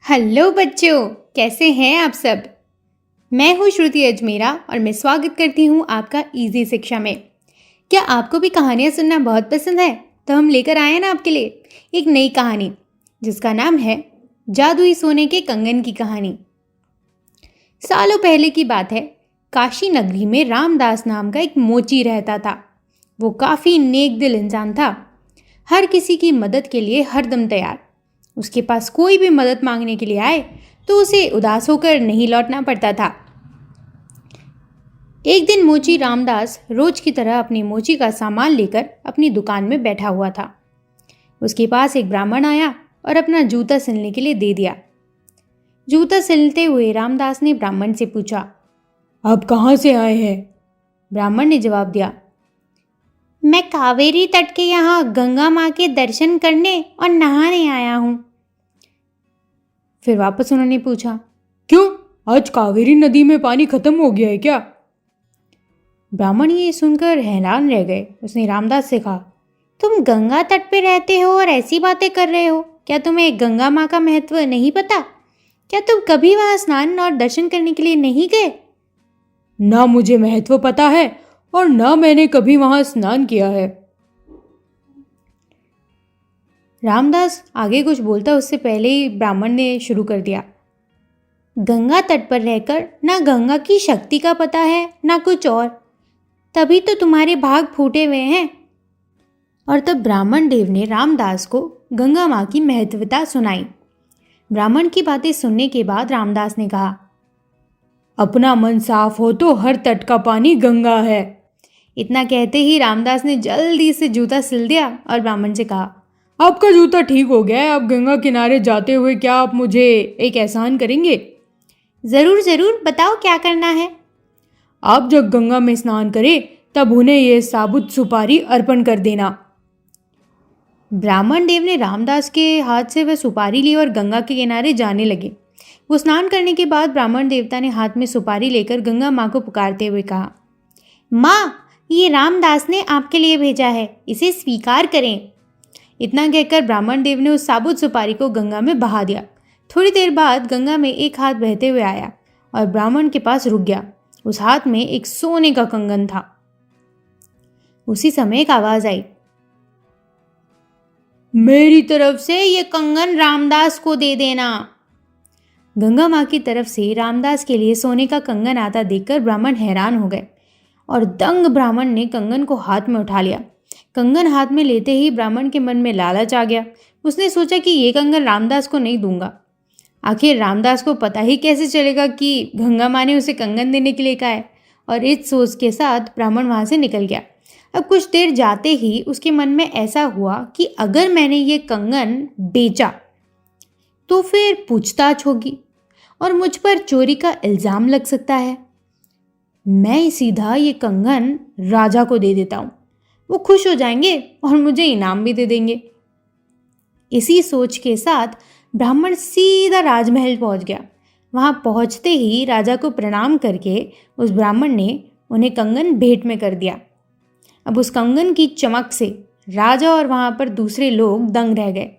Hello बच्चों, कैसे हैं आप सब। मैं हूँ श्रुति अजमेरा और मैं स्वागत करती हूँ आपका इजी शिक्षा में। क्या आपको भी कहानियाँ सुनना बहुत पसंद है? तो हम लेकर आए हैं ना आपके लिए एक नई कहानी जिसका नाम है जादुई सोने के कंगन की कहानी। सालों पहले की बात है। काशी नगरी में रामदास नाम का एक मोची रहता था। वो काफ़ी नेक दिल इंसान था, हर किसी की मदद के लिए हरदम तैयार। उसके पास कोई भी मदद मांगने के लिए आए तो उसे उदास होकर नहीं लौटना पड़ता था। एक दिन मोची रामदास रोज की तरह अपनी मोची का सामान लेकर अपनी दुकान में बैठा हुआ था। उसके पास एक ब्राह्मण आया और अपना जूता सिलने के लिए दे दिया। जूता सिलते हुए रामदास ने ब्राह्मण से पूछा, आप कहाँ से आए हैं? ब्राह्मण ने जवाब दिया, मैं कावेरी तट के यहाँ गंगा माँ के दर्शन करने और नहाने आया हूँ। फिर वापस उन्होंने पूछा, क्यों, आज कावेरी नदी में पानी खत्म हो गया है क्या? ब्राह्मण ये सुनकर हैरान रह गए। उसने रामदास से कहा, तुम गंगा तट पे रहते हो और ऐसी बातें कर रहे हो, क्या तुम्हें गंगा माँ का महत्व नहीं पता? क्या तुम कभी वहां स्नान और दर्शन करने के लिए नहीं गए? ना मुझे महत्व पता है और ना मैंने कभी वहां स्नान किया है। रामदास आगे कुछ बोलता उससे पहले ही ब्राह्मण ने शुरू कर दिया, गंगा तट पर रहकर ना गंगा की शक्ति का पता है ना कुछ और, तभी तो तुम्हारे भाग फूटे हुए हैं। और तब ब्राह्मण देव ने रामदास को गंगा माँ की महत्वता सुनाई। ब्राह्मण की बातें सुनने के बाद रामदास ने कहा, अपना मन साफ हो तो हर तट का पानी गंगा है। इतना कहते ही रामदास ने जल्दी से जूता सिल दिया और ब्राह्मण से कहा, आपका जूता ठीक हो गया है। अब गंगा किनारे जाते हुए क्या आप मुझे एक एहसान करेंगे? जरूर जरूर, बताओ क्या करना है। आप जब गंगा में स्नान करें तब उन्हें यह साबुत सुपारी अर्पण कर देना। ब्राह्मण देव ने रामदास के हाथ से वह सुपारी ली और गंगा के किनारे जाने लगे। वो स्नान करने के बाद ब्राह्मण देवता ने हाथ में सुपारी लेकर गंगा माँ को पुकारते हुए कहा, माँ, ये रामदास ने आपके लिए भेजा है, इसे स्वीकार करें। इतना कहकर ब्राह्मण देव ने उस साबुत सुपारी को गंगा में बहा दिया। थोड़ी देर बाद गंगा में एक हाथ बहते हुए आया और ब्राह्मण के पास रुक गया। उस हाथ में एक सोने का कंगन था। उसी समय एक आवाज आई, मेरी तरफ से ये कंगन रामदास को दे देना। गंगा माँ की तरफ से रामदास के लिए सोने का कंगन आता देखकर ब्राह्मण हैरान हो गए और दंग ब्राह्मण ने कंगन को हाथ में उठा लिया। कंगन हाथ में लेते ही ब्राह्मण के मन में लालच आ गया। उसने सोचा कि ये कंगन रामदास को नहीं दूंगा। आखिर रामदास को पता ही कैसे चलेगा कि गंगा माँ ने उसे कंगन देने के लिए कहा है। और इस सोच के साथ ब्राह्मण वहां से निकल गया। अब कुछ देर जाते ही उसके मन में ऐसा हुआ कि अगर मैंने ये कंगन बेचा तो फिर पूछताछ होगी और मुझ पर चोरी का इल्जाम लग सकता है। मैं सीधा ये कंगन राजा को दे देता हूँ, वो खुश हो जाएंगे और मुझे इनाम भी दे देंगे। इसी सोच के साथ ब्राह्मण सीधा राजमहल पहुंच गया। वहां पहुंचते ही राजा को प्रणाम करके उस ब्राह्मण ने उन्हें कंगन भेंट में कर दिया। अब उस कंगन की चमक से राजा और वहां पर दूसरे लोग दंग रह गए।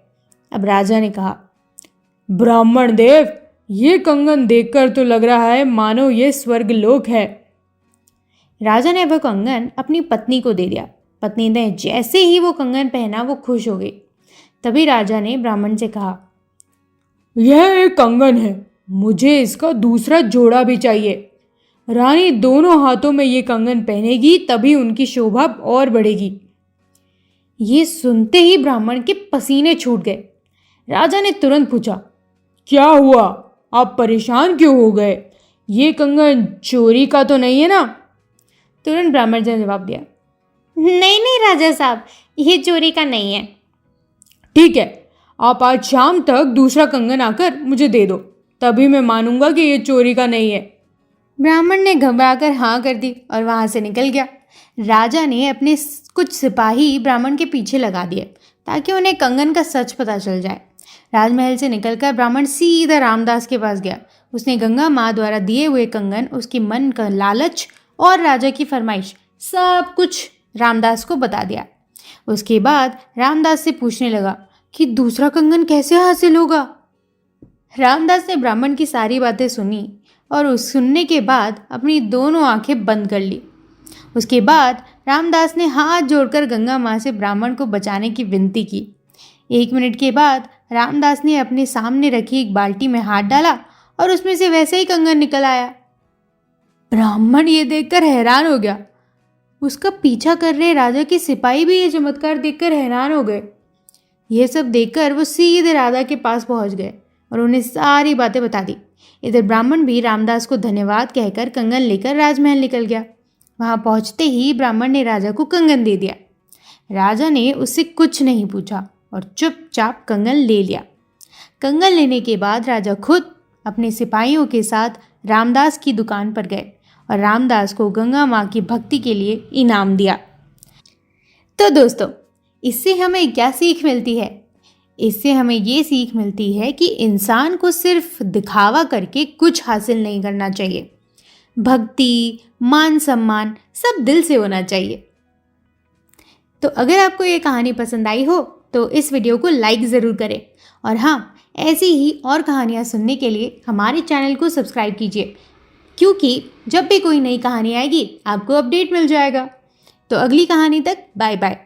अब राजा ने कहा, ब्राह्मण देव, ये कंगन देखकर तो लग रहा है मानो ये स्वर्ग लोक है। राजा ने वह कंगन अपनी पत्नी को दे दिया। पत्नी ने जैसे ही वो कंगन पहना वो खुश हो गई। तभी राजा ने ब्राह्मण से कहा, यह एक कंगन है, मुझे इसका दूसरा जोड़ा भी चाहिए। रानी दोनों हाथों में ये कंगन पहनेगी तभी उनकी शोभा और बढ़ेगी। ये सुनते ही ब्राह्मण के पसीने छूट गए। राजा ने तुरंत पूछा, क्या हुआ, आप परेशान क्यों हो गए? ये कंगन चोरी का तो नहीं है ना? तुरंत ब्राह्मण ने जवाब दिया, नहीं नहीं राजा साहब, ये चोरी का नहीं है। ठीक है, आप आज शाम तक दूसरा कंगन आकर मुझे दे दो, तभी मैं मानूंगा कि ये चोरी का नहीं है। ब्राह्मण ने घबराकर हाँ कर दी और वहां से निकल गया। राजा ने अपने कुछ सिपाही ब्राह्मण के पीछे लगा दिए ताकि उन्हें कंगन का सच पता चल जाए। राजमहल से निकलकर ब्राह्मण सीधा रामदास के पास गया। उसने गंगा माँ द्वारा दिए हुए कंगन, उसके मन का लालच और राजा की फरमाइश सब कुछ रामदास को बता दिया। उसके बाद रामदास से पूछने लगा कि दूसरा कंगन कैसे हासिल होगा। रामदास ने ब्राह्मण की सारी बातें सुनी और उस सुनने के बाद अपनी दोनों आंखें बंद कर ली। उसके बाद रामदास ने हाथ जोड़कर गंगा माँ से ब्राह्मण को बचाने की विनती की। 1 मिनट के बाद रामदास ने अपने सामने रखी एक बाल्टी में हाथ डाला और उसमें से वैसे ही कंगन निकल आया। ब्राह्मण ये देखकर हैरान हो गया। उसका पीछा कर रहे राजा के सिपाही भी ये चमत्कार देखकर हैरान हो गए। यह सब देखकर वो सीधे राजा के पास पहुंच गए और उन्हें सारी बातें बता दी। इधर ब्राह्मण भी रामदास को धन्यवाद कहकर कंगन लेकर राजमहल निकल गया। वहां पहुंचते ही ब्राह्मण ने राजा को कंगन दे दिया। राजा ने उससे कुछ नहीं पूछा और चुपचाप कंगन ले लिया। कंगन लेने के बाद राजा खुद अपने सिपाहियों के साथ रामदास की दुकान पर गए और रामदास को गंगा माँ की भक्ति के लिए इनाम दिया। तो दोस्तों, इससे हमें क्या सीख मिलती है? इससे हमें ये सीख मिलती है कि इंसान को सिर्फ दिखावा करके कुछ हासिल नहीं करना चाहिए। भक्ति, मान सम्मान सब दिल से होना चाहिए। तो अगर आपको ये कहानी पसंद आई हो तो इस वीडियो को लाइक ज़रूर करें और हाँ, ऐसी ही और कहानियाँ सुनने के लिए हमारे चैनल को सब्सक्राइब कीजिए, क्योंकि जब भी कोई नई कहानी आएगी आपको अपडेट मिल जाएगा। तो अगली कहानी तक बाय बाय।